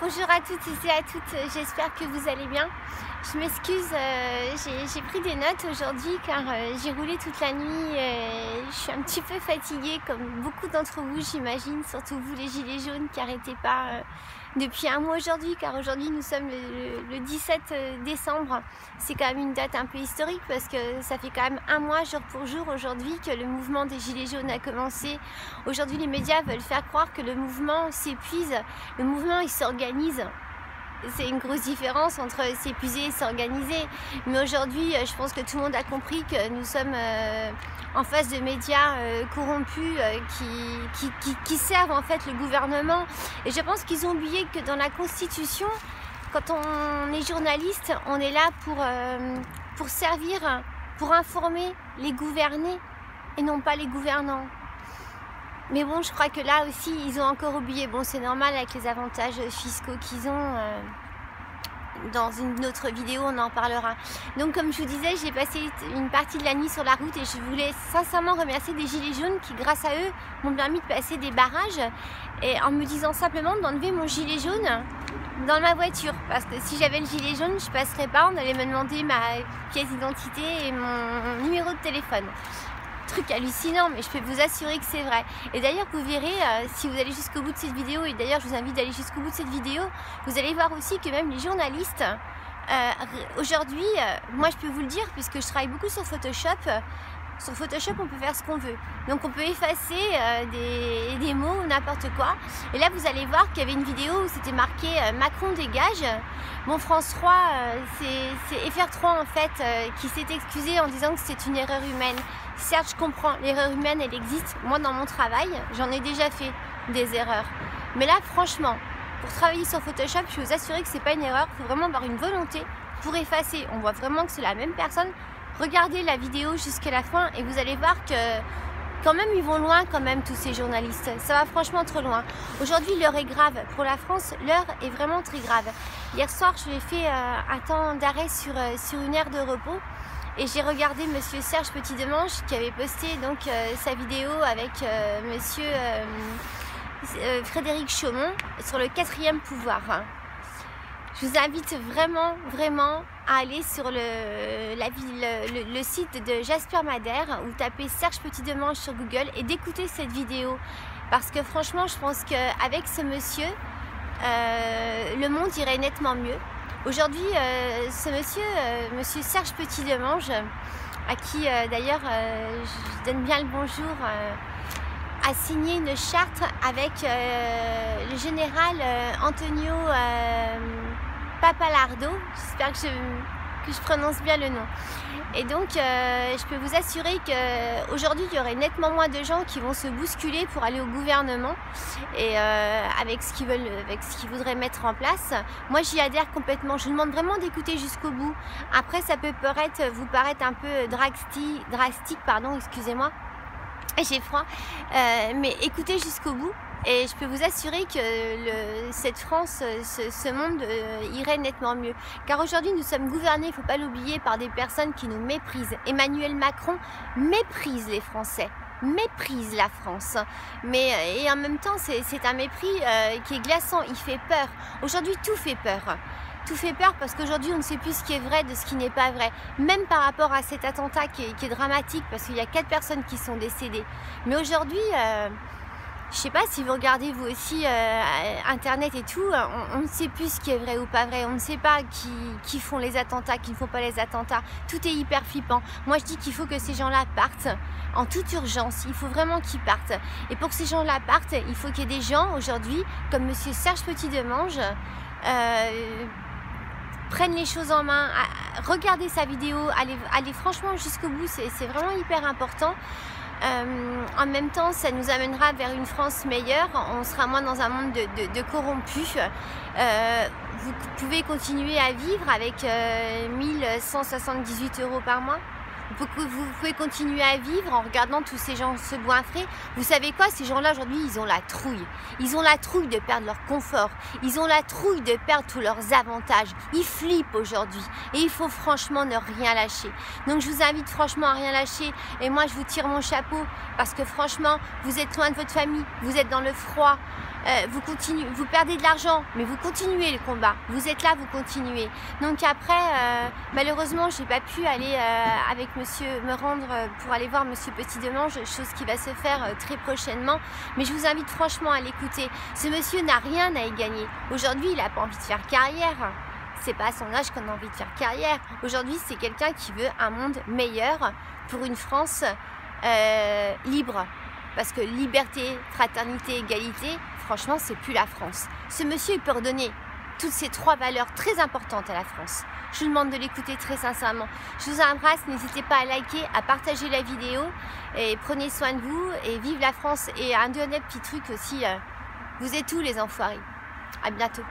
Bonjour à toutes et à toutes, j'espère que vous allez bien. Je m'excuse, j'ai pris des notes aujourd'hui car j'ai roulé toute la nuit et je suis un petit peu fatiguée comme beaucoup d'entre vous j'imagine, surtout vous les gilets jaunes qui n'arrêtez pas depuis un mois aujourd'hui, car aujourd'hui nous sommes le 17 décembre. C'est quand même une date un peu historique parce que ça fait quand même un mois jour pour jour aujourd'hui que le mouvement des gilets jaunes a commencé. Aujourd'hui les médias veulent faire croire que le mouvement s'épuise, le mouvement il s'organise. C'est une grosse différence entre s'épuiser et s'organiser. Mais aujourd'hui, je pense que tout le monde a compris que nous sommes en face de médias corrompus qui servent en fait le gouvernement. Et je pense qu'ils ont oublié que dans la Constitution, quand on est journaliste, on est là pour servir, pour informer les gouvernés et non pas les gouvernants. Mais bon, je crois que là aussi, ils ont encore oublié. Bon, c'est normal avec les avantages fiscaux qu'ils ont. Dans une autre vidéo, on en parlera. Donc, comme je vous disais, j'ai passé une partie de la nuit sur la route et je voulais sincèrement remercier des gilets jaunes qui, grâce à eux, m'ont permis de passer des barrages et en me disant simplement d'enlever mon gilet jaune dans ma voiture. Parce que si j'avais le gilet jaune, je passerais pas. On allait me demander ma pièce d'identité et mon numéro de téléphone. Truc hallucinant, mais je peux vous assurer que c'est vrai. Et d'ailleurs vous verrez, si vous allez jusqu'au bout de cette vidéo, et d'ailleurs je vous invite d'aller jusqu'au bout de cette vidéo, vous allez voir aussi que même les journalistes aujourd'hui, moi je peux vous le dire puisque je travaille beaucoup sur Photoshop. Sur Photoshop, on peut faire ce qu'on veut. Donc on peut effacer des mots ou n'importe quoi. Et là, vous allez voir qu'il y avait une vidéo où c'était marqué Macron dégage. Bon, France 3, c'est FR3 en fait qui s'est excusé en disant que c'est une erreur humaine. Certes, je comprends, l'erreur humaine, elle existe. Moi, dans mon travail, j'en ai déjà fait des erreurs. Mais là, franchement, pour travailler sur Photoshop, je peux vous assurer que c'est pas une erreur. Il faut vraiment avoir une volonté pour effacer. On voit vraiment que c'est la même personne. Regardez la vidéo jusqu'à la fin et vous allez voir que quand même ils vont loin quand même tous ces journalistes. Ça va franchement trop loin. Aujourd'hui l'heure est grave. Pour la France, l'heure est vraiment très grave. Hier soir je lui ai fait un temps d'arrêt sur une aire de repos et j'ai regardé monsieur Serge Petit-Demange qui avait posté donc sa vidéo avec monsieur Frédéric Chaumont sur le 4e pouvoir. Je vous invite vraiment à aller sur le site de Jasper Madère ou taper Serge Petit-Demange sur Google et d'écouter cette vidéo. Parce que franchement, je pense qu'avec ce monsieur, le monde irait nettement mieux. Aujourd'hui, ce monsieur Serge Petit-Demange, à qui d'ailleurs je donne bien le bonjour, a signé une charte avec le général Antonio Papalardo, j'espère que je prononce bien le nom. Et donc, je peux vous assurer qu'aujourd'hui, il y aurait nettement moins de gens qui vont se bousculer pour aller au gouvernement et avec ce qu'ils veulent, avec ce qu'ils voudraient mettre en place. Moi, j'y adhère complètement. Je vous demande vraiment d'écouter jusqu'au bout. Après, ça peut vous paraître un peu drastique, pardon, excusez-moi. J'ai froid, mais écoutez jusqu'au bout. Et je peux vous assurer que cette France, ce monde irait nettement mieux. Car aujourd'hui, nous sommes gouvernés, il ne faut pas l'oublier, par des personnes qui nous méprisent. Emmanuel Macron méprise les Français, méprise la France. Et en même temps, c'est un mépris qui est glaçant, il fait peur. Aujourd'hui, tout fait peur. Tout fait peur parce qu'aujourd'hui, on ne sait plus ce qui est vrai de ce qui n'est pas vrai. Même par rapport à cet attentat qui est dramatique parce qu'il y a 4 personnes qui sont décédées. Mais aujourd'hui... je sais pas si vous regardez vous aussi internet et tout, on ne sait plus ce qui est vrai ou pas vrai, on ne sait pas qui font les attentats, qui ne font pas les attentats, tout est hyper flippant. Moi je dis qu'il faut que ces gens-là partent en toute urgence, il faut vraiment qu'ils partent. Et pour que ces gens-là partent, il faut qu'il y ait des gens aujourd'hui, comme monsieur Serge Petit-Demange, prennent les choses en main, regardez sa vidéo, allez franchement jusqu'au bout, c'est vraiment hyper important. En même temps, ça nous amènera vers une France meilleure, on sera moins dans un monde de corrompus. Vous pouvez continuer à vivre avec 1178 € par mois. Vous pouvez continuer à vivre en regardant tous ces gens se goinfrer. Vous savez quoi, ces gens-là aujourd'hui, ils ont la trouille. Ils ont la trouille de perdre leur confort. Ils ont la trouille de perdre tous leurs avantages. Ils flippent aujourd'hui. Et il faut franchement ne rien lâcher. Donc je vous invite franchement à rien lâcher. Et moi, je vous tire mon chapeau parce que franchement, vous êtes loin de votre famille. Vous êtes dans le froid. vous perdez de l'argent, mais vous continuez le combat. Vous êtes là, vous continuez. Donc après, malheureusement, j'ai pas pu aller avec monsieur, me rendre pour aller voir monsieur Petit-Demange, chose qui va se faire très prochainement. Mais je vous invite franchement à l'écouter. Ce monsieur n'a rien à y gagner. Aujourd'hui, il n'a pas envie de faire carrière. C'est pas à son âge qu'on a envie de faire carrière. Aujourd'hui, c'est quelqu'un qui veut un monde meilleur pour une France libre. Parce que liberté, fraternité, égalité, franchement, c'est plus la France. Ce monsieur, il peut redonner toutes ces 3 valeurs très importantes à la France. Je vous demande de l'écouter très sincèrement. Je vous embrasse, n'hésitez pas à liker, à partager la vidéo. Et prenez soin de vous et vive la France. Et un dernier petit truc aussi, vous êtes où les enfoirés? À bientôt.